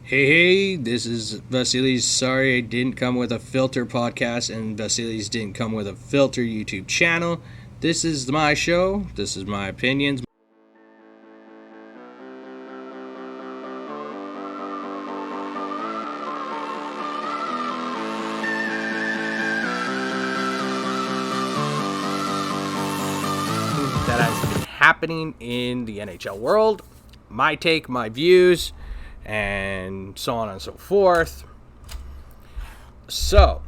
Hey, this is Vasily's Sorry I Didn't Come With a Filter podcast, and Vasily's Didn't Come With a Filter YouTube channel. This is my show. This is my opinions. That has been happening in the NHL world. My take, my views, and so on and so forth. So,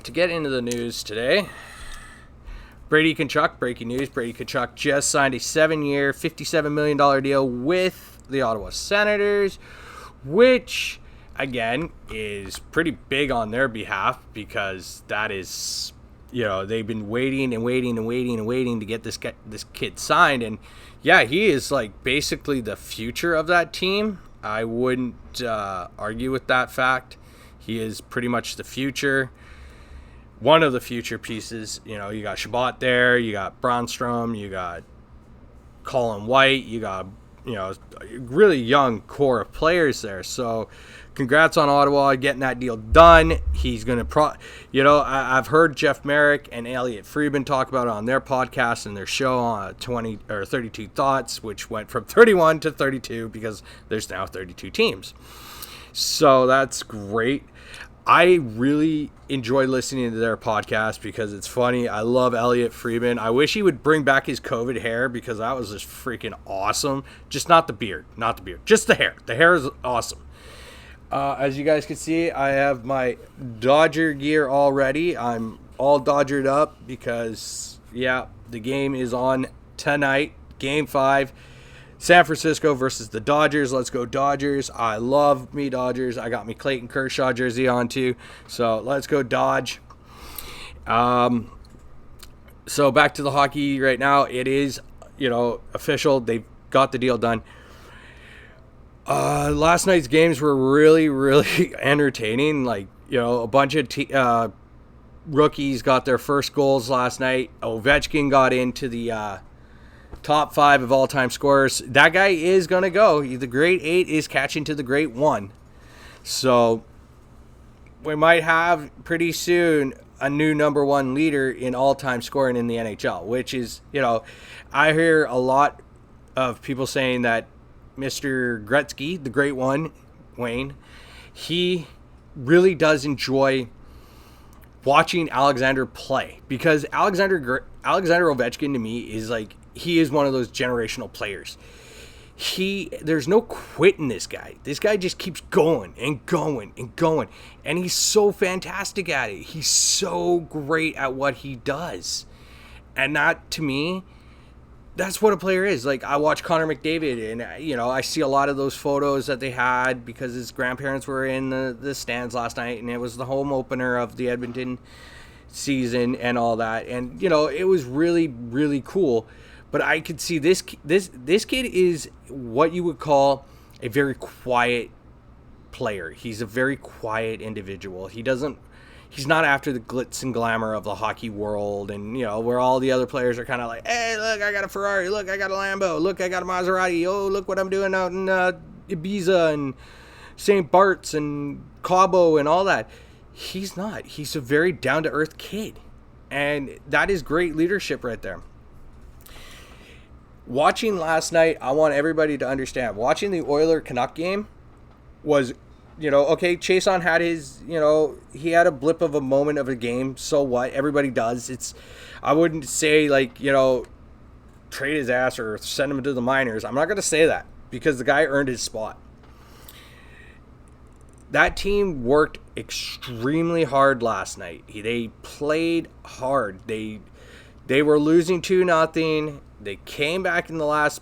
to get into the news today, Brady Tkachuk, breaking news, Brady Tkachuk just signed a 7-year, $57 million deal with the Ottawa Senators, which, again, is pretty big on their behalf because that is, they've been waiting to get this kid signed. And, yeah, he is, basically the future of that team. I wouldn't argue with that fact. He is pretty much the future. One of the future pieces. You got Shabbat there, you got Bronstrom, you got Colin White, you got, a really young core of players there. So congrats on Ottawa getting that deal done. He's going to, I've heard Jeff Merrick and Elliot Friedman talk about it on their podcast and their show on 32 Thoughts, which went from 31 to 32 because there's now 32 teams. So that's great. I really enjoy listening to their podcast because it's funny. I love Elliot Friedman. I wish he would bring back his COVID hair because that was just freaking awesome. Just not the beard. Just the hair. The hair is awesome. As you guys can see, I have my Dodger gear already. I'm all Dodgered up because, the game is on tonight. Game 5. San Francisco versus the Dodgers. Let's go Dodgers. I love me Dodgers. I got me Clayton Kershaw jersey on too. So let's go Dodge. So back to the hockey right now. It is, official. They've got the deal done. Last night's games were really, really entertaining. A bunch of rookies got their first goals last night. Ovechkin got into the top 5 of all-time scorers. That guy is going to go. The great 8 is catching to the great 1. So we might have pretty soon a new number 1 leader in all-time scoring in the NHL, which is, I hear a lot of people saying that Mr. Gretzky, the great one, Wayne, he really does enjoy watching Alexander play because Alexander Ovechkin to me is he is one of those generational players. There's no quitting this guy. This guy just keeps going and going and going. And he's so fantastic at it. He's so great at what he does. And that, to me, that's what a player is. I watch Connor McDavid and, I see a lot of those photos that they had because his grandparents were in the stands last night and it was the home opener of the Edmonton season and all that. And, it was really, really cool. But I could see this kid is what you would call a very quiet player. He's a very quiet individual. He's not after the glitz and glamour of the hockey world and, where all the other players are kind of like, hey, look, I got a Ferrari. Look, I got a Lambo. Look, I got a Maserati. Oh, look what I'm doing out in Ibiza and St. Bart's and Cabo and all that. He's not. He's a very down-to-earth kid. And that is great leadership right there. Watching last night, I want everybody to understand, watching the Oiler-Canuck game was, okay, Chason had his, he had a blip of a moment of a game. So what? Everybody does. I wouldn't say, trade his ass or send him to the minors. I'm not going to say that because the guy earned his spot. That team worked extremely hard last night. They played hard. They were losing 2-0. They came back in the last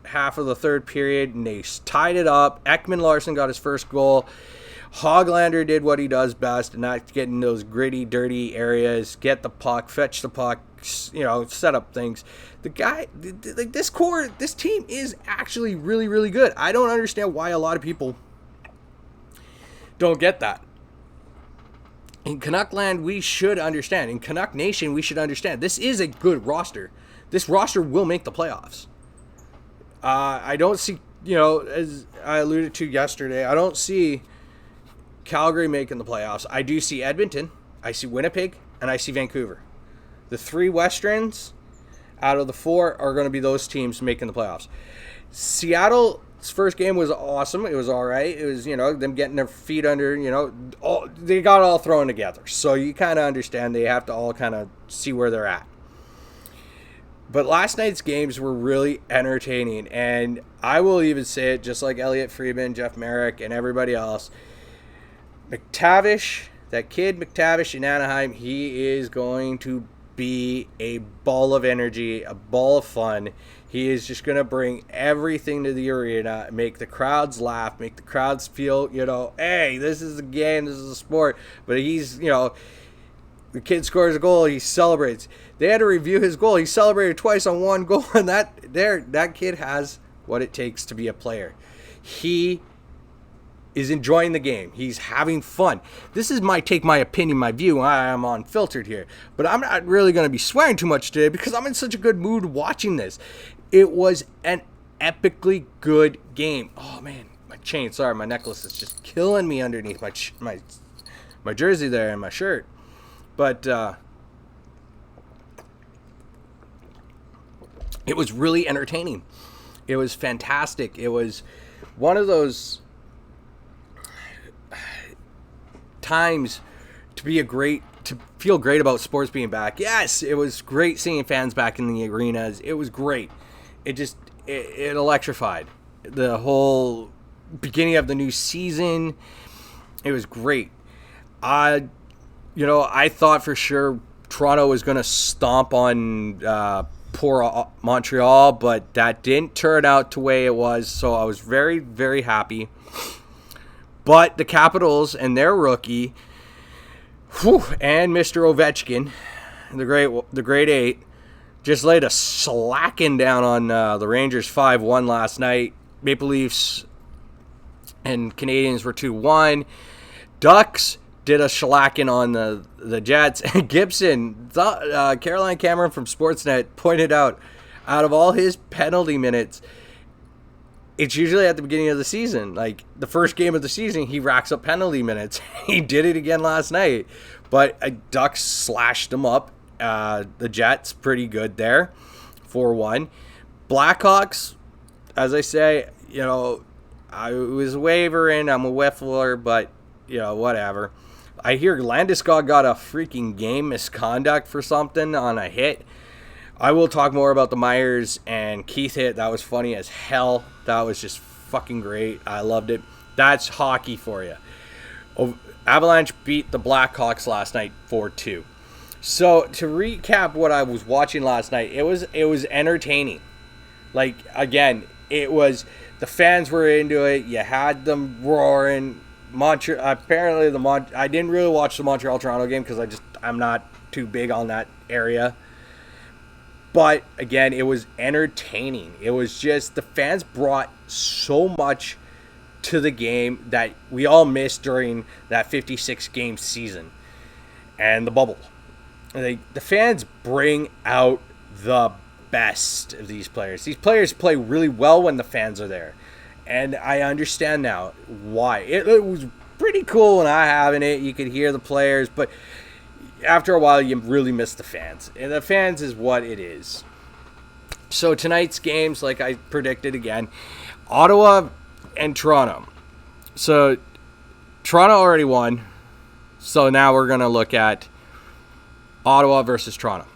half of the third period and they tied it up. Ekman Larson got his first goal. Hoglander did what he does best, and that's get in those gritty, dirty areas, get the puck, fetch the puck, set up things. The guy, this team is actually really, really good. I don't understand why a lot of people don't get that. In Canuckland, we should understand. In Canuck Nation, we should understand. This is a good roster. This roster will make the playoffs. I don't see as I alluded to yesterday, I don't see Calgary making the playoffs. I do see Edmonton, I see Winnipeg, and I see Vancouver. The three Westerns out of the four are going to be those teams making the playoffs. Seattle's first game was awesome. It was all right. It was, them getting their feet under, they got all thrown together. So you kind of understand they have to all kind of see where they're at. But last night's games were really entertaining. And I will even say it, just like Elliot Friedman, Jeff Merrick, and everybody else. McTavish, that kid McTavish in Anaheim, he is going to be a ball of energy, a ball of fun. He is just going to bring everything to the arena, make the crowds laugh, make the crowds feel, hey, this is a game, this is a sport. But he's, the kid scores a goal, he celebrates. They had to review his goal. He celebrated twice on one goal, and that kid has what it takes to be a player. He is enjoying the game. He's having fun. This is my opinion, my view. I am unfiltered here. But I'm not really going to be swearing too much today because I'm in such a good mood watching this. It was an epically good game. Oh, man. My chain. Sorry, my necklace is just killing me underneath my jersey there and my shirt. But it was really entertaining. It was fantastic. It was one of those times to feel great about sports being back. Yes, it was great seeing fans back in the arenas. It was great. It electrified the whole beginning of the new season. It was great. I thought for sure Toronto was going to stomp on poor Montreal, but that didn't turn out the way it was. So I was very, very happy. But the Capitals and their rookie, and Mr. Ovechkin, the great eight, just laid a slacking down on the Rangers 5-1 last night. Maple Leafs and Canadians were 2-1. Ducks did a shellacking on the Jets. And Gibson, Caroline Cameron from Sportsnet pointed out of all his penalty minutes, it's usually at the beginning of the season. Like the first game of the season, he racks up penalty minutes. He did it again last night. But Ducks slashed them up. The Jets, pretty good there, 4-1. Blackhawks, as I say, I was wavering. I'm a whiffler, but, whatever. I hear Landeskog got a freaking game misconduct for something on a hit. I will talk more about the Myers and Keith hit. That was funny as hell. That was just fucking great. I loved it. That's hockey for you. Avalanche beat the Blackhawks last night 4-2. So to recap what I was watching last night, it was entertaining. Like, again, it was, the fans were into it. You had them roaring. Apparently I didn't really watch the Montreal-Toronto game because I'm not too big on that area. But, again, it was entertaining. It was just, the fans brought so much to the game that we all missed during that 56-game season and the bubble. The fans bring out the best of these players. These players play really well when the fans are there. And I understand now why. It was pretty cool when I having it. You could hear the players, but after a while, you really miss the fans. And the fans is what it is. So tonight's games, like I predicted again, Ottawa and Toronto. So Toronto already won. So now we're going to look at Ottawa versus Toronto.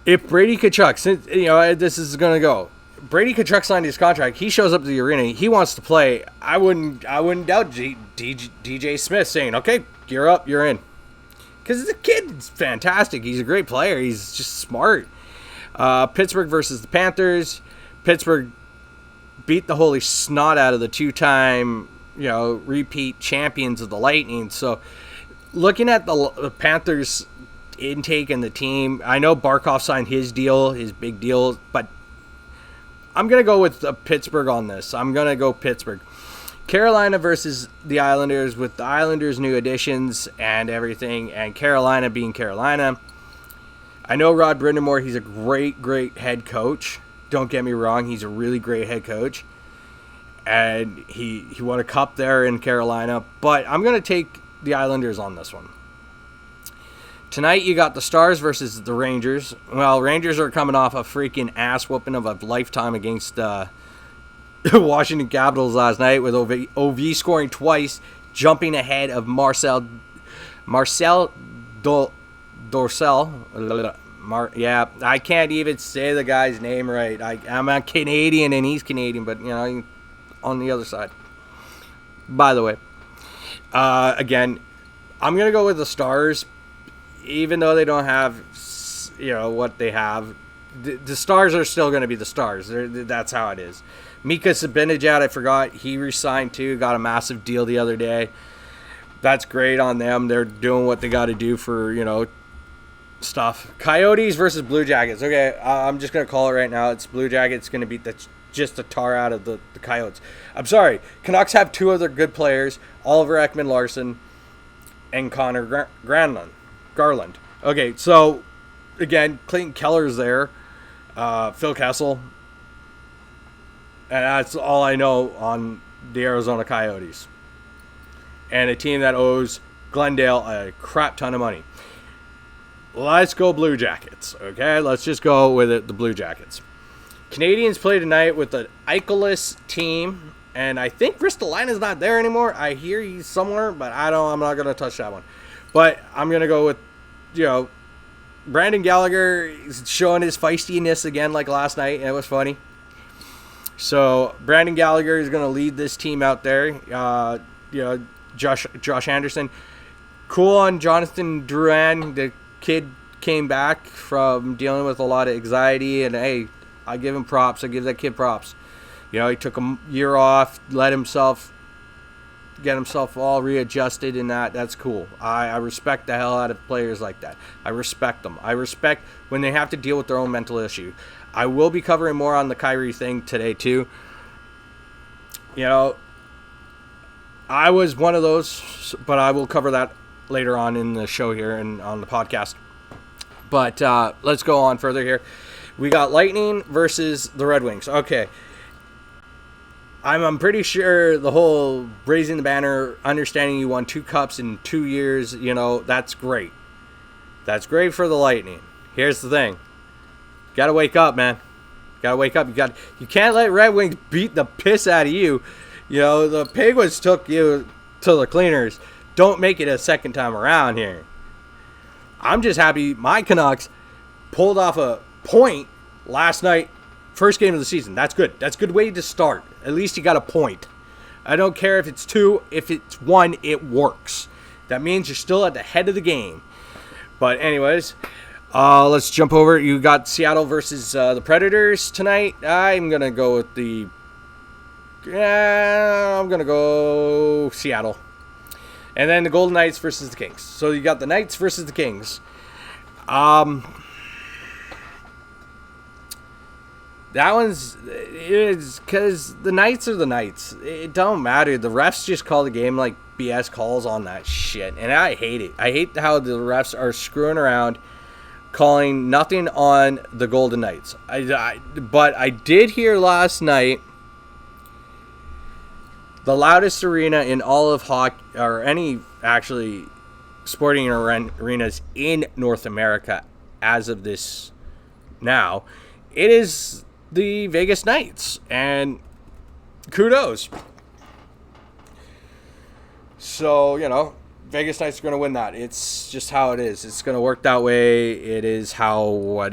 If Brady Tkachuk, since this is going to go, Brady Tkachuk signed his contract. He shows up to the arena. He wants to play. I wouldn't doubt DJ Smith saying, "Okay, gear up, you're in." Because the kid's fantastic. He's a great player. He's just smart. Pittsburgh versus the Panthers. Pittsburgh beat the holy snot out of the two-time, repeat champions of the Lightning. So, looking at the Panthers' intake in the team, I know Barkov signed his big deal, but I'm going to go with Pittsburgh on this. I'm going to go Pittsburgh. Carolina versus the Islanders, with the Islanders' new additions and everything, and Carolina being Carolina. I know Rod Brindamore, he's a great, great head coach Don't get me wrong, he's a really great head coach. And he won a cup there in Carolina. But I'm going to take the Islanders on this one. Tonight you got the Stars versus the Rangers. Well, Rangers are coming off a freaking ass whooping of a lifetime against Washington Capitals last night with OV scoring twice, jumping ahead of Marcel Dorsel. Yeah, I can't even say the guy's name right. I'm a Canadian and he's Canadian, but on the other side. By the way, again, I'm gonna go with the Stars. Even though they don't have, what they have, the Stars are still going to be the Stars. That's how it is. Mika Zibanejad, I forgot, he re-signed too, got a massive deal the other day. That's great on them. They're doing what they got to do for, stuff. Coyotes versus Blue Jackets. Okay, I'm just going to call it right now. It's Blue Jackets going to beat just the tar out of the Coyotes. I'm sorry. Canucks have two other good players, Oliver Ekman-Larsson and Connor Garland. Okay, so, again, Clayton Keller's there. Phil Kessel. And that's all I know on the Arizona Coyotes. And a team that owes Glendale a crap ton of money. Let's go Blue Jackets, okay? Let's just go with it, the Blue Jackets. Canadians play tonight with the Eichelus team. And I think Ristolaina's not there anymore. I hear he's somewhere, but I'm not going to touch that one. But I'm going to go with, Brandon Gallagher is showing his feistiness again like last night, and it was funny. So Brandon Gallagher is going to lead this team out there. Josh Anderson. Cool on Jonathan Drouin. The kid came back from dealing with a lot of anxiety, and hey, I give him props. I give that kid props. He took a year off, get himself all readjusted in that. That's cool. I respect the hell out of players like that. I respect them. I respect when they have to deal with their own mental issue. I will be covering more on the Kyrie thing today too. I was one of those, but I will cover that later on in the show here and on the podcast. But let's go on further here. We got Lightning versus the Red Wings. Okay. I'm pretty sure the whole raising the banner, understanding you won 2 cups in 2 years, that's great. That's great for the Lightning. Here's the thing. Got to wake up, man. Got to wake up. You can't let Red Wings beat the piss out of you. The Penguins took you to the cleaners. Don't make it a second time around here. I'm just happy my Canucks pulled off a point last night. First game of the season. That's good. That's a good way to start. At least you got a point. I don't care if it's 2. If it's 1, it works. That means you're still at the head of the game. But anyways, let's jump over. You got Seattle versus the Predators tonight. I'm going to go with I'm going to go Seattle. And then the Golden Knights versus the Kings. So you got the Knights versus the Kings. That one's because the Knights are the Knights. It don't matter. The refs just call the game like BS calls on that shit, and I hate it. I hate how the refs are screwing around, calling nothing on the Golden Knights. But I did hear last night the loudest arena in all of hockey, or any actually sporting arenas in North America as of this now. It is the Vegas Knights, and kudos. So, Vegas Knights are going to win that. It's just how it is. It's going to work that way. It is how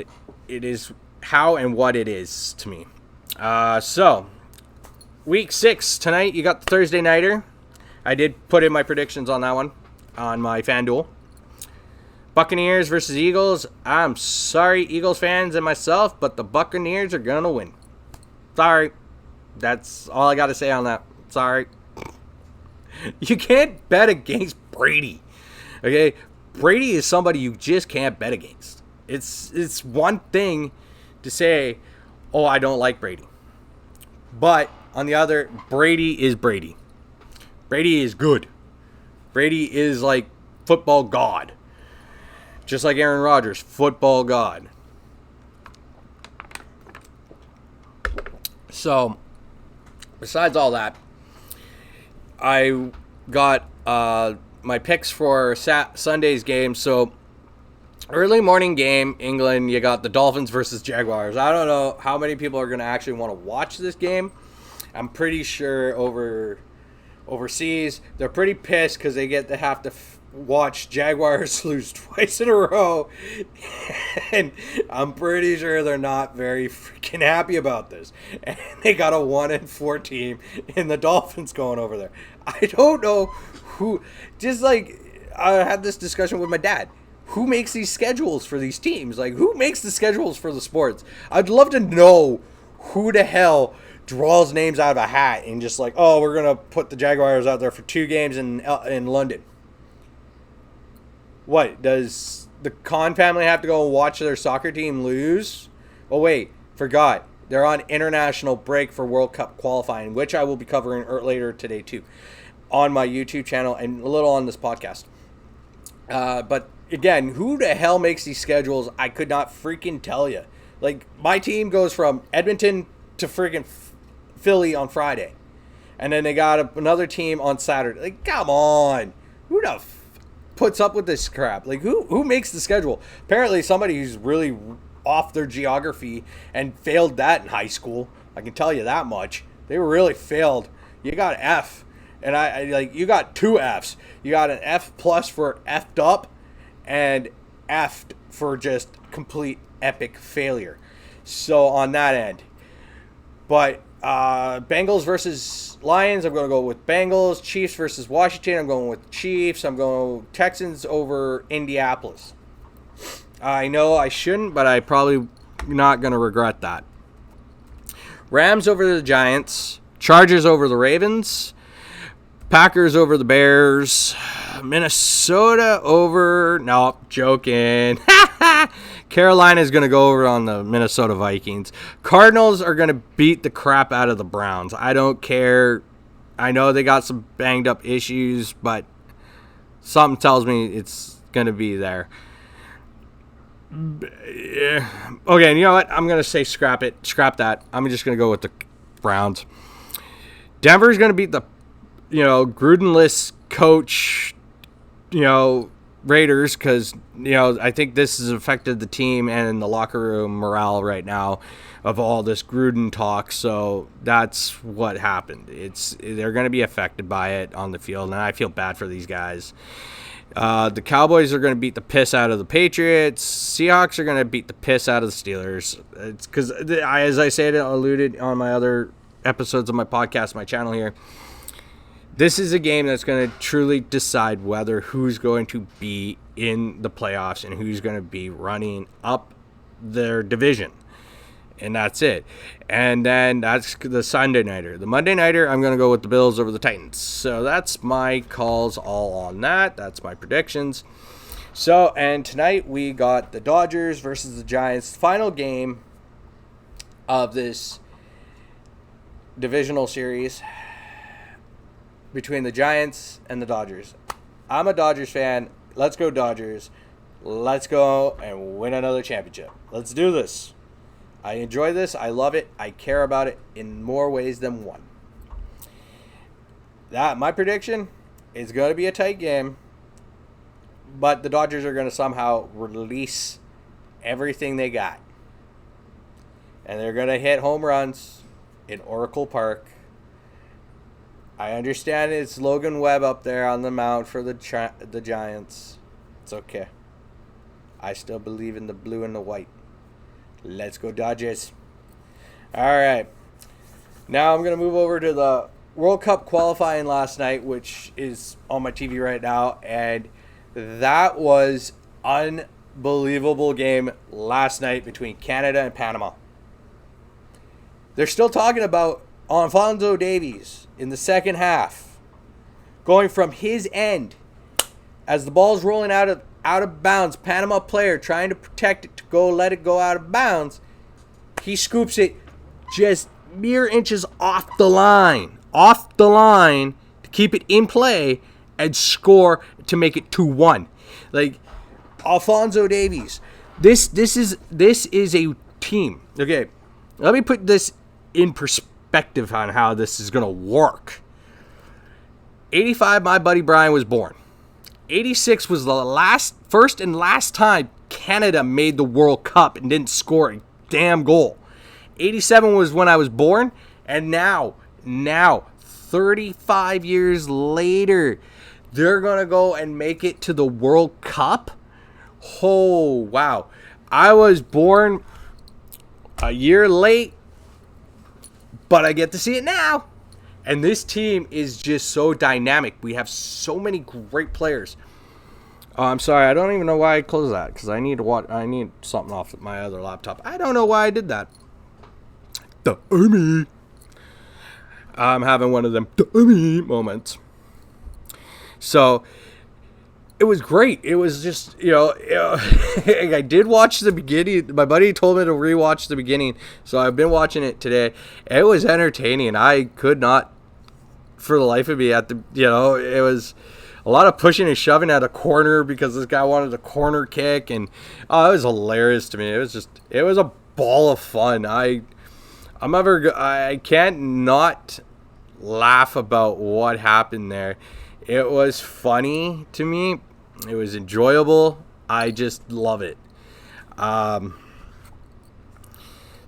and what it is to me. So, week 6 tonight, you got the Thursday Nighter. I did put in my predictions on that one on my FanDuel. Buccaneers versus Eagles. I'm sorry, Eagles fans and myself, but the Buccaneers are going to win. Sorry. That's all I got to say on that. Sorry. You can't bet against Brady. Okay? Brady is somebody you just can't bet against. It's one thing to say, oh, I don't like Brady. But on the other, Brady is Brady. Brady is good. Brady is like football god. Just like Aaron Rodgers, football god. So, besides all that, I got my picks for Sunday's game. So, early morning game, England, you got the Dolphins versus Jaguars. I don't know how many people are going to actually want to watch this game. I'm pretty sure overseas, they're pretty pissed because they get to have to watch Jaguars lose twice in a row. And I'm pretty sure they're not very freaking happy about this. And they got a 1-4 team in the Dolphins going over there. I don't know who, just like I had this discussion with my dad. Who makes these schedules for these teams? Like, who makes the schedules for the sports? I'd love to know who the hell draws names out of a hat and just like, oh, we're going to put the Jaguars out there for 2 games in London. What, does the Khan family have to go and watch their soccer team lose? Oh, wait, forgot. They're on international break for World Cup qualifying, which I will be covering later today, too, on my YouTube channel and a little on this podcast. But, again, who the hell makes these schedules? I could not freaking tell you. Like, my team goes from Edmonton to freaking Philly on Friday. And then they got another team on Saturday. Like, come on. Who the puts up with this crap? Like, who makes the schedule? Apparently somebody who's really off their geography and failed that in high school. I can tell you that much. They really failed. You got an F. And I like, you got 2 Fs. You got an F plus for effed up and effed for just complete epic failure. So on that end. But Bengals versus Lions, I'm going to go with Bengals. Chiefs versus Washington, I'm going with Chiefs. I'm going Texans over Indianapolis. I know I shouldn't, but I probably not going to regret that. Rams over the Giants. Chargers over the Ravens. Packers over the Bears. Minnesota over... No, joking. Carolina's going to go over on the Minnesota Vikings. Cardinals are going to beat the crap out of the Browns. I don't care. I know they got some banged up issues, but something tells me it's going to be there. Okay, and you know what? I'm going to say scrap it. Scrap that. I'm just going to go with the Browns. Denver's going to beat the, Grudenless coach, Raiders, because, I think this has affected the team and in the locker room morale right now of all this Gruden talk. So that's what happened. They're going to be affected by it on the field, and I feel bad for these guys. The Cowboys are going to beat the piss out of the Patriots. Seahawks are going to beat the piss out of the Steelers. It's because, as I said, alluded on my other episodes of my podcast, my channel here, this is a game that's going to truly decide who's going to be in the playoffs and who's going to be running up their division. And that's it. And then that's the Sunday nighter. The Monday nighter, I'm going to go with the Bills over the Titans. So that's my calls all on that. That's my predictions. So, and tonight we got the Dodgers versus the Giants. Final game of this divisional series between the Giants and the Dodgers. I'm a Dodgers fan. Let's go Dodgers. Let's go and win another championship. Let's do this. I enjoy this. I love it. I care about it in more ways than one. My prediction is going to be a tight game, but the Dodgers are going to somehow release everything they got. And they're going to hit home runs in Oracle Park. I understand it's Logan Webb up there on the mound for the Giants. It's okay. I still believe in the blue and the white. Let's go Dodgers. All right. Now I'm going to move over to the World Cup qualifying last night, which is on my TV right now. And that was unbelievable game last night between Canada and Panama. They're still talking about Alphonso Davies in the second half, going from his end as the ball's rolling out of bounds. Panama player trying to protect it to let it go out of bounds. He scoops it just mere inches off the line to keep it in play and score to make it 2-1. Like Alphonso Davies, this is a team. Okay, let me put this in perspective on how this is going to work. 85, my buddy Brian was born. 86 was the first and last time Canada made the World Cup and didn't score a damn goal. 87 was when I was born, and now, 35 years later, they're going to go and make it to the World Cup? Oh, wow. I was born a year late, but I get to see it now. And this team is just so dynamic. We have so many great players. Oh, I'm sorry. I don't even know why I closed that, because I need to watch. I need something off my other laptop. I don't know why I did that. The Army. I'm having one of them moments. So it was great. It was just, I did watch the beginning. My buddy told me to rewatch the beginning, so I've been watching it today. It was entertaining. I could not, for the life of me, it was a lot of pushing and shoving at a corner because this guy wanted a corner kick, and it was hilarious to me. It was a ball of fun. I can't not laugh about what happened there. It was funny to me. It was enjoyable. I just love it.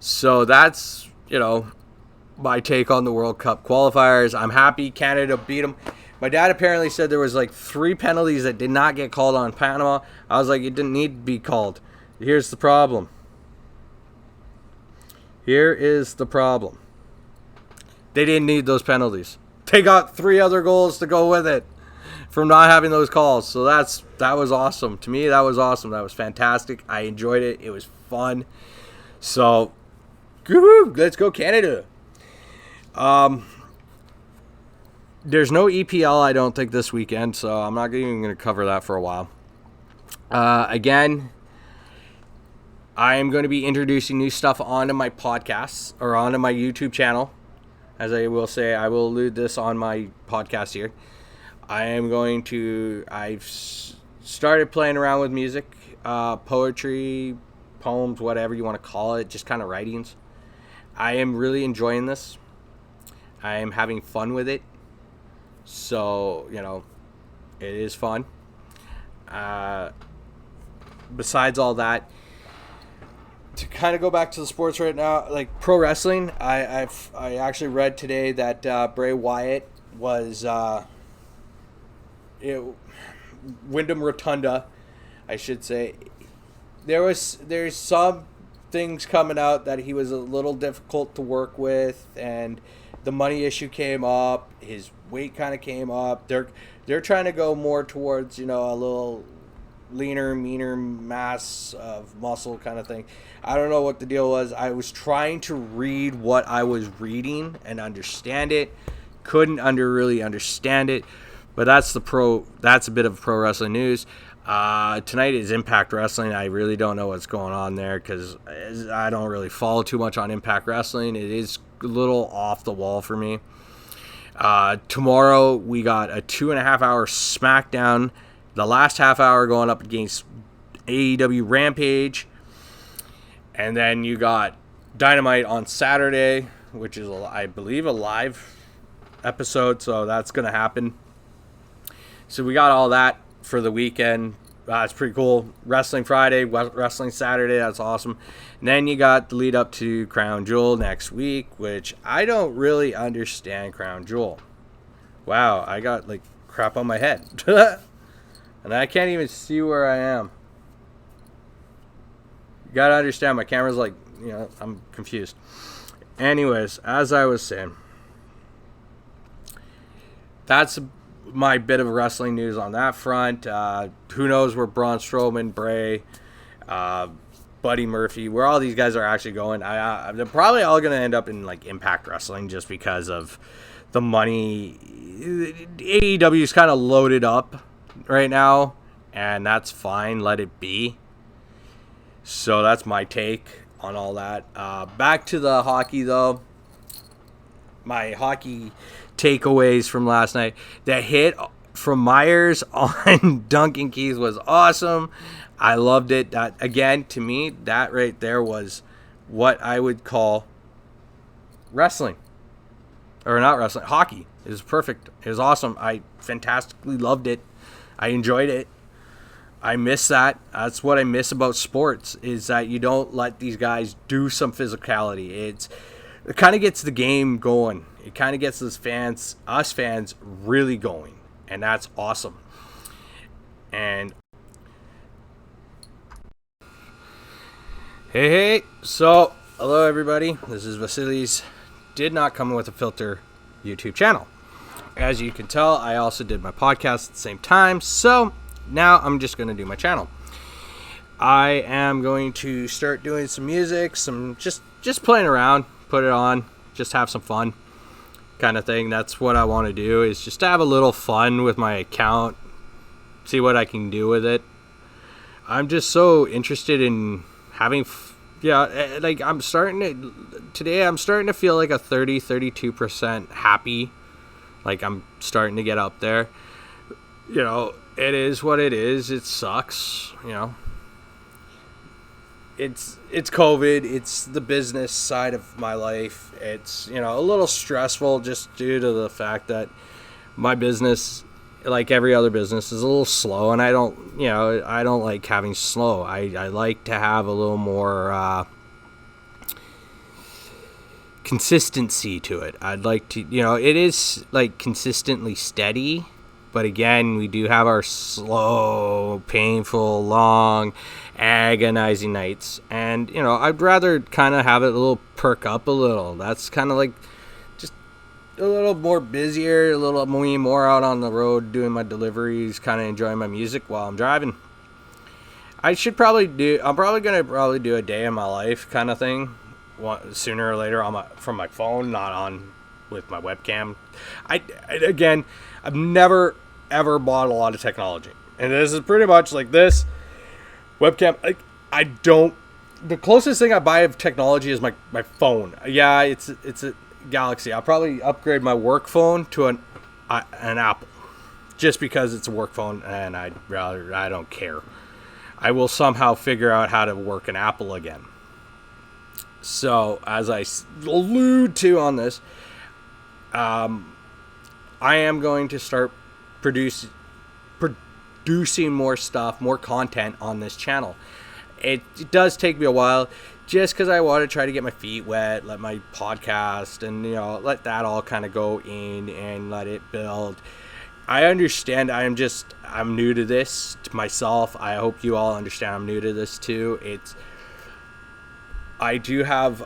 So that's, my take on the World Cup qualifiers. I'm happy Canada beat them. My dad apparently said there was 3 penalties that did not get called on Panama. I was like, it didn't need to be called. Here's the problem. Here is the problem. They didn't need those penalties. They got 3 other goals to go with it from not having those calls. So that was awesome. To me, that was awesome. That was fantastic. I enjoyed it. It was fun. So, let's go Canada. There's no EPL, I don't think, this weekend, so I'm not even going to cover that for a while. Again, I am going to be introducing new stuff onto my podcasts or onto my YouTube channel. As I will say, I will allude this on my podcast here. I've started playing around with music, poetry, poems, whatever you want to call it, just kind of writings. I am really enjoying this. I am having fun with it. So, it is fun. Besides all that, to kind of go back to the sports right now, like pro wrestling, I actually read today that Bray Wyatt was Wyndham Rotunda, I should say. There's some things coming out that he was a little difficult to work with, and the money issue came up. His weight kind of came up. They're trying to go more towards a little leaner, meaner mass of muscle kind of thing. I don't know what the deal was. I was trying to read what I was reading and understand it. Couldn't really understand it. But that's a bit of pro wrestling news. Tonight is Impact Wrestling. I really don't know what's going on there because I don't really follow too much on Impact Wrestling. It is a little off the wall for me. Tomorrow we got a 2.5 hour SmackDown. The last half hour going up against AEW Rampage. And then you got Dynamite on Saturday, which is, I believe, a live episode. So that's going to happen. So we got all that for the weekend. It's pretty cool. Wrestling Friday, Wrestling Saturday. That's awesome. And then you got the lead up to Crown Jewel next week, which I don't really understand Crown Jewel. Wow, I got crap on my head. And I can't even see where I am. You gotta understand, my camera's I'm confused. Anyways, as I was saying, that's my bit of wrestling news on that front. Who knows where Braun Strowman, Bray, Buddy Murphy, where all these guys are actually going. They're probably all going to end up in Impact Wrestling just because of the money. AEW is kind of loaded up right now, and that's fine. Let it be. So that's my take on all that. Back to the hockey, though. My hockey takeaways from last night. The hit from Myers on Duncan Keith was awesome. I loved it. That, again, to me, that right there was what I would call wrestling. Or not wrestling, hockey. It was perfect. It was awesome. I fantastically loved it. I enjoyed it. I miss that. That's what I miss about sports, is that you don't let these guys do some physicality. It kind of gets the game going. It kind of gets us fans really going. And that's awesome. And hey. So, hello everybody. This is Vasily's Did Not Come With a Filter YouTube channel. As you can tell, I also did my podcast at the same time. So, now I'm just going to do my channel. I am going to start doing some music, some just playing around, put it on, just have some fun kind of thing. That's what I want to do, is just to have a little fun with my account, see what I can do with it. I'm just so interested in having today I'm starting to feel like a 32% happy. Like I'm starting to get up there. It is what it is. It sucks, It's COVID. It's the business side of my life. It's, a little stressful just due to the fact that my business, like every other business, is a little slow, and I don't like having slow. I like to have a little more consistency to it. I'd like to, it is like consistently steady. But again, we do have our slow, painful, long, agonizing nights. And, I'd rather kind of have it a little perk up a little. That's kind of like just a little more busier, a little more out on the road doing my deliveries, kind of enjoying my music while I'm driving. I'm probably going to do a day in my life kind of thing sooner or later from my phone, not on with my webcam. I've never ever bought a lot of technology, and this is pretty much like this webcam. The closest thing I buy of technology is my phone. Yeah, it's a Galaxy. I'll probably upgrade my work phone to an Apple, just because it's a work phone, and I don't care. I will somehow figure out how to work an Apple again. So, as I allude to on this, I am going to start producing more stuff, more content on this channel. It does take me a while, just because I want to try to get my feet wet, let my podcast and let that all kind of go in and let it build. I understand. I'm new to this to myself. I hope you all understand I'm new to this too. I do have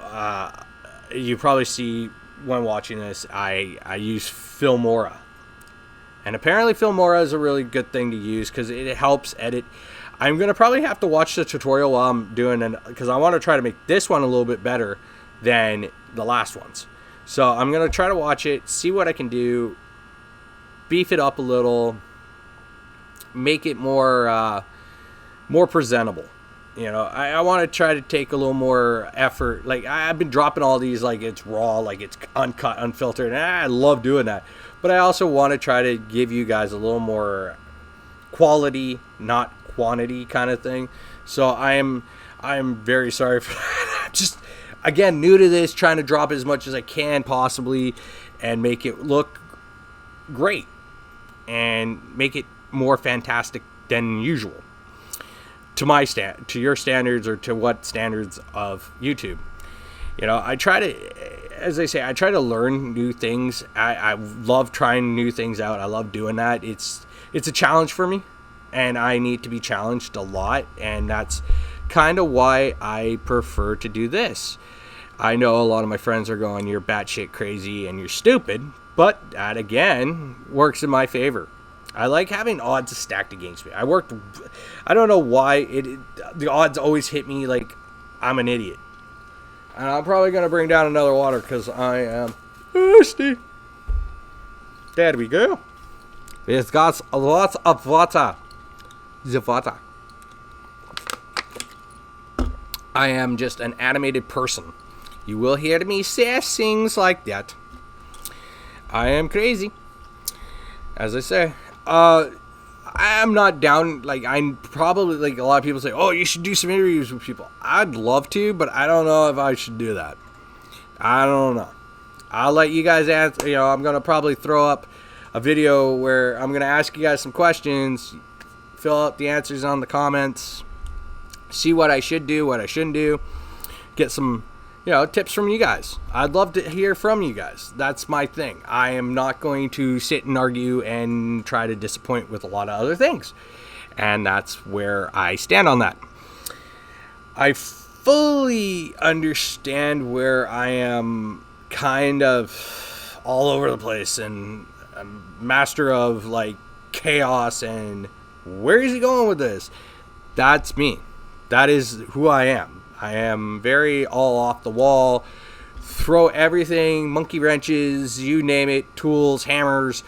you probably see when watching this, I use Filmora. And apparently Filmora is a really good thing to use because it helps edit. I'm going to probably have to watch the tutorial while I'm doing it, because I want to try to make this one a little bit better than the last ones. So I'm going to try to watch it, see what I can do, beef it up a little, make it more presentable. I want to try to take a little more effort. Like, I've been dropping all these like it's raw, like it's uncut, unfiltered, and I love doing that. But I also want to try to give you guys a little more quality, not quantity kind of thing. So I'm very sorry for that. I'm just, again, new to this, trying to drop as much as I can possibly and make it look great and make it more fantastic than usual. To your standards, or to what standards of YouTube. I try to, as I say, I try to learn new things. I love trying new things out. I love doing that. It's a challenge for me, and I need to be challenged a lot, and that's kind of why I prefer to do this. I know a lot of my friends are going, "You're batshit crazy and you're stupid," but that again works in my favor. I like having odds stacked against me. I don't know why the odds always hit me like I'm an idiot. And I'm probably going to bring down another water because I am thirsty. There we go. It's got lots of water. The water. I am just an animated person. You will hear me say things like that. I am crazy. As I say. I'm not down, like, I'm probably, like, a lot of people say, oh, you should do some interviews with people. I'd love to, but I don't know if I should do that. I don't know. I'll let you guys answer. I'm going to probably throw up a video where I'm going to ask you guys some questions, fill out the answers on the comments, see what I should do, what I shouldn't do, get some, tips from you guys. I'd love to hear from you guys. That's my thing. I am not going to sit and argue and try to disappoint with a lot of other things. And that's where I stand on that. I fully understand where I am kind of all over the place and a master of like chaos and where is he going with this? That's me. That is who I am. I am very all off the wall, throw everything, monkey wrenches, you name it, tools, hammers,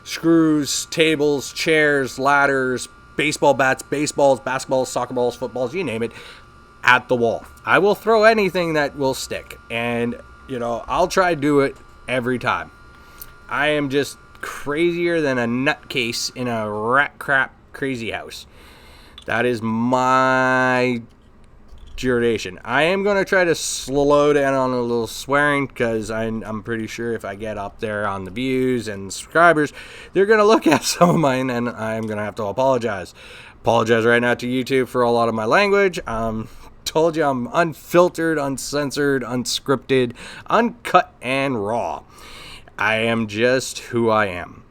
screws, tables, chairs, ladders, baseball bats, baseballs, basketballs, soccer balls, footballs, you name it, at the wall. I will throw anything that will stick, and, I'll try to do it every time. I am just crazier than a nutcase in a rat crap crazy house. That is my duration. I am going to try to slow down on a little swearing because I'm pretty sure if I get up there on the views and subscribers, they're going to look at some of mine and I'm going to have to apologize. Apologize right now to YouTube for a lot of my language. Told you I'm unfiltered, uncensored, unscripted, uncut, and raw. I am just who I am.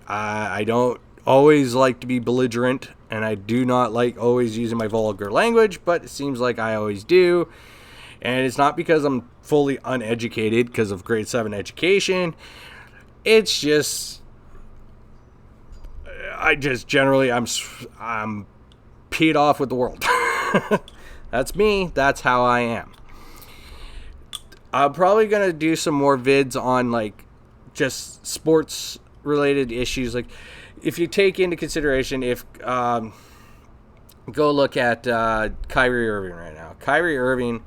I don't always like to be belligerent, and I do not like always using my vulgar language, but it seems like I always do. And it's not because I'm fully uneducated because of grade 7 education. It's just, I'm peed off with the world. That's me. That's how I am. I'm probably going to do some more vids on like just sports related issues. Like, if you take into consideration, go look at Kyrie Irving right now. Kyrie Irving,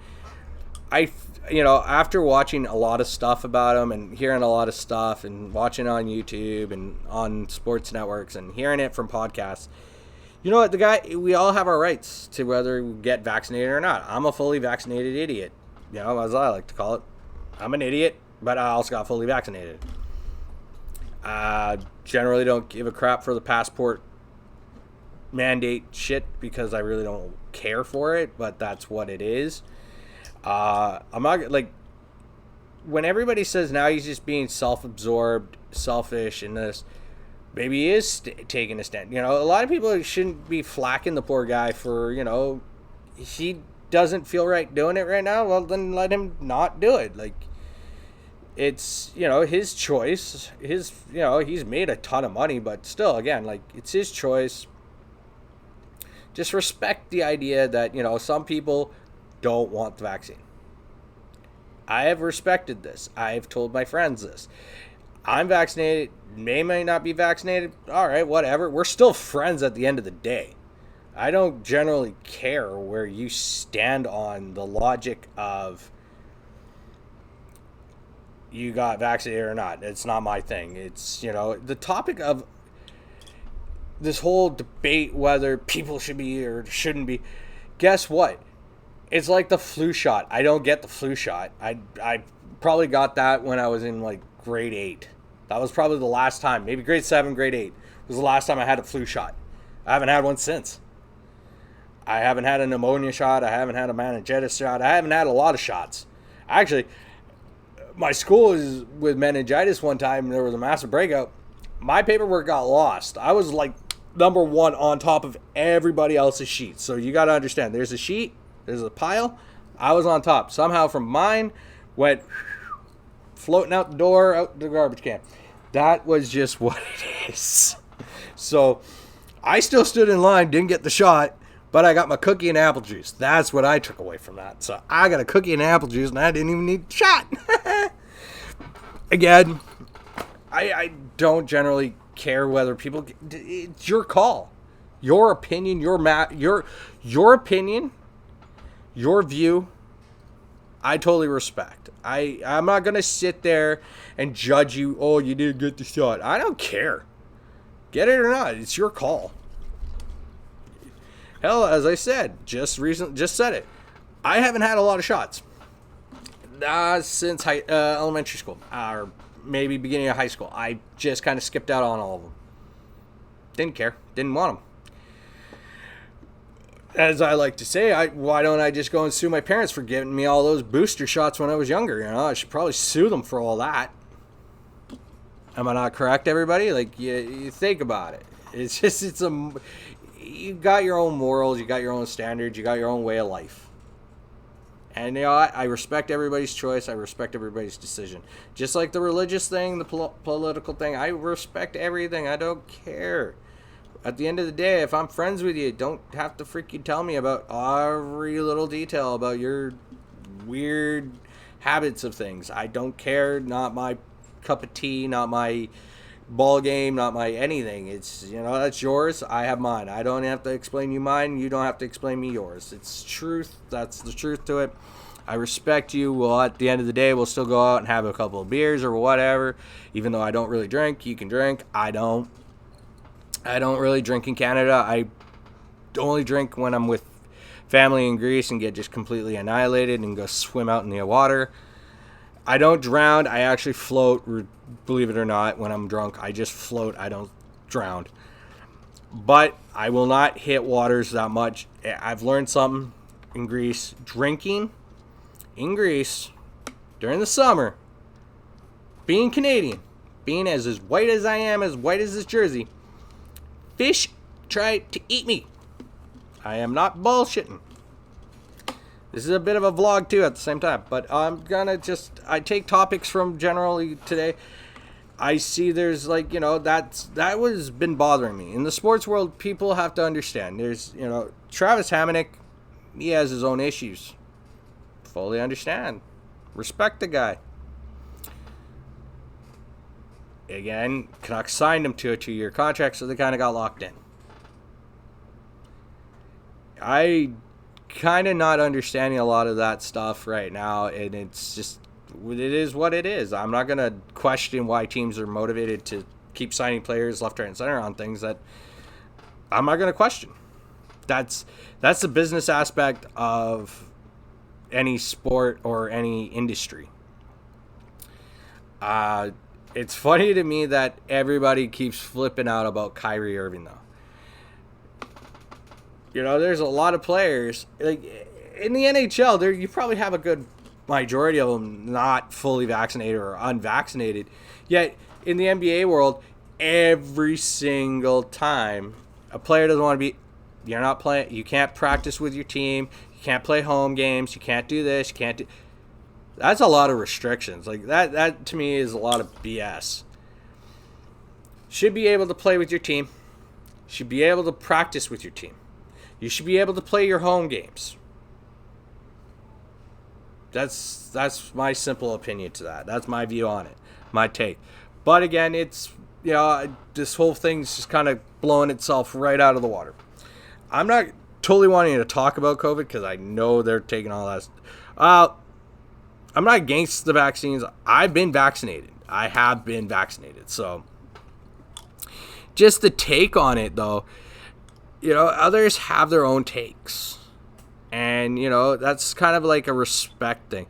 after watching a lot of stuff about him and hearing a lot of stuff and watching on YouTube and on sports networks and hearing it from podcasts, you know what, the guy, we all have our rights to whether we get vaccinated or not. I'm a fully vaccinated idiot, as I like to call it. I'm an idiot, but I also got fully vaccinated. Generally don't give a crap for the passport mandate shit because I really don't care for it, but that's what it is. I'm not like, when everybody says now he's just being self-absorbed, selfish, and this, maybe he is taking a stand. A lot of people shouldn't be flacking the poor guy for, he doesn't feel right doing it right now. Well, then let him not do it. Like, it's, his choice. He's made a ton of money, but still, again, like, it's his choice. Just respect the idea that, some people don't want the vaccine. I have respected this. I've told my friends this. I'm vaccinated, may not be vaccinated. All right, whatever. We're still friends at the end of the day. I don't generally care where you stand on the logic of you got vaccinated or not. It's not my thing. It's, the topic of this whole debate whether people should be or shouldn't be. Guess what? It's like the flu shot. I don't get the flu shot. I probably got that when I was in like grade 8. That was probably the last time. Maybe grade 7, grade 8 was the last time I had a flu shot. I haven't had one since. I haven't had a pneumonia shot. I haven't had a meningitis shot. I haven't had a lot of shots. Actually, my school was with meningitis one time. There was a massive breakout. My paperwork got lost. I was like number 1 on top of everybody else's sheet. So you got to understand, there's a sheet, there's a pile. I was on top. Somehow from mine went floating out the door, out the garbage can. That was just what it is. So I still stood in line, didn't get the shot, but I got my cookie and apple juice. That's what I took away from that. So I got a cookie and apple juice, and I didn't even need the shot. Again, I don't generally care whether people. It's your call, your opinion, your opinion, your view. I totally respect. I'm not gonna sit there and judge you. Oh, you didn't get the shot. I don't care. Get it or not, it's your call. Hell, as I said, just said it. I haven't had a lot of shots. Since elementary school, or maybe beginning of high school. I just kind of skipped out on all of them. Didn't care. Didn't want them. As I like to say, why don't I just go and sue my parents for giving me all those booster shots when I was younger? You know, I should probably sue them for all that. Am I not correct, everybody? Like, you think about it. It's just, you got your own morals, you got your own standards, you got your own way of life. And, you know, I respect everybody's choice. I respect everybody's decision. Just like the religious thing, the political thing, I respect everything. I don't care. At the end of the day, if I'm friends with you, don't have to freaking tell me about every little detail about your weird habits of things. I don't care. Not my cup of tea, not my ball game, not my anything. It's, you know, that's yours. I have mine. I don't have to explain you mine. You don't have to explain me yours. It's truth. That's the truth to it. I respect you. Well, at the end of the day, we'll still go out and have a couple of beers or whatever. Even though I don't really drink, you can drink. I don't really drink in Canada. I only drink when I'm with family in Greece and get just completely annihilated and go swim out in the water. I don't drown. I actually float, believe it or not, when I'm drunk. I just float. I don't drown. But I will not hit waters that much. I've learned something in Greece. Drinking in Greece during the summer, being Canadian, being as white as I am, as white as this jersey, fish try to eat me. I am not bullshitting. This is a bit of a vlog too at the same time, but I'm gonna I take topics from generally today. I see there's like, you know, that was been bothering me. In the sports world, people have to understand. There's, you know, Travis Hamonic, he has his own issues. Fully understand. Respect the guy. Again, Canucks signed him to a 2-year contract, so they kind of got locked in. I kind of not understanding a lot of that stuff right now, and it's just, it is what it is. I'm not going to question why teams are motivated to keep signing players left, right, and center on things that I'm not going to question. That's the business aspect of any sport or any industry. It's funny to me that everybody keeps flipping out about Kyrie Irving, though. You know, there's a lot of players, like in the NHL, you probably have a good majority of them not fully vaccinated or unvaccinated. Yet in the NBA world, every single time a player doesn't want to be, you're not playing, you can't practice with your team, you can't play home games, you can't do this, you can't do. That's a lot of restrictions. Like that to me is a lot of BS. Should be able to play with your team. Should be able to practice with your team. You should be able to play your home games. That's my simple opinion to that. That's my view on it. My take. But again, it's, you know, this whole thing's just kind of blowing itself right out of the water. I'm not totally wanting to talk about COVID because I know they're taking all that. I'm not against the vaccines. I've been vaccinated. I have been vaccinated. So just the take on it, though, you know, others have their own takes. And, you know, that's kind of like a respect thing.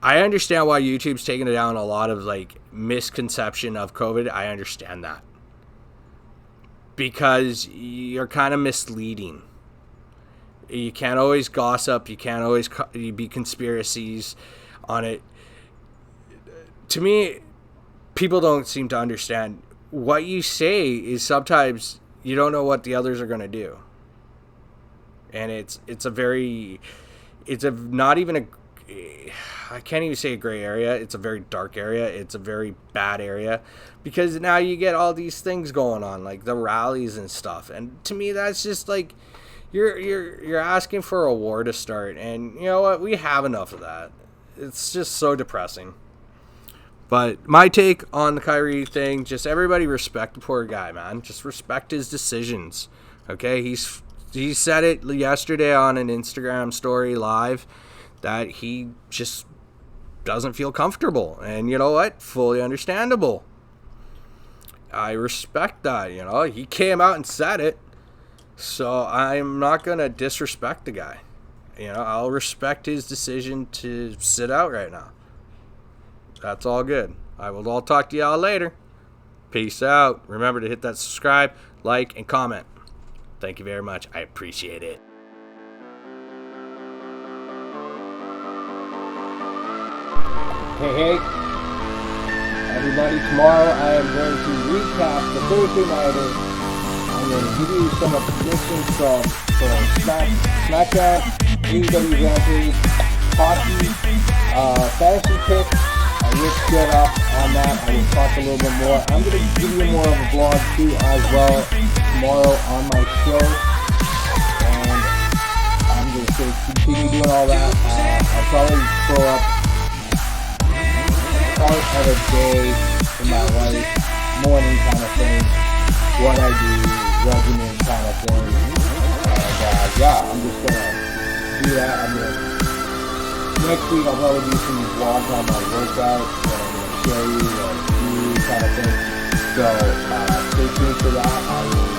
I understand why YouTube's taking it down a lot of, like, misconception of COVID. I understand that. Because you're kind of misleading. You can't always gossip. You can't always be conspiracies on it. To me, people don't seem to understand. What you say is sometimes you don't know what the others are going to do. And it's not even I can't even say a gray area. It's a very dark area. It's a very bad area because now you get all these things going on, like the rallies and stuff. And to me, that's just like, you're asking for a war to start. And you know what? We have enough of that. It's just so depressing. But my take on the Kyrie thing, just everybody respect the poor guy, man. Just respect his decisions. Okay? He said it yesterday on an Instagram story live that he just doesn't feel comfortable. And you know what? Fully understandable. I respect that, you know. He came out and said it. So I'm not going to disrespect the guy. You know, I'll respect his decision to sit out right now. That's all good. I will all talk to y'all later. Peace out. Remember to hit that subscribe, like, and comment. Thank you very much. I appreciate it. Hey, everybody, tomorrow I am going to recap the Thursday Nighter. I'm going to give you some of the predictions from SmackDown, AEW Rampage, hockey, fantasy picks. I ripped good up on that. I will talk a little bit more. I'm going to give you more of a vlog too as well tomorrow on my show. And I'm going to continue doing all that. I'll probably throw up part of a day in my life, morning kind of thing, what I do, regimen kind of thing, and yeah, I'm just gonna do that. Next week I'll probably do some vlogs on my workouts, and I'm gonna show you what I do kind of thing, so stay tuned for that. I will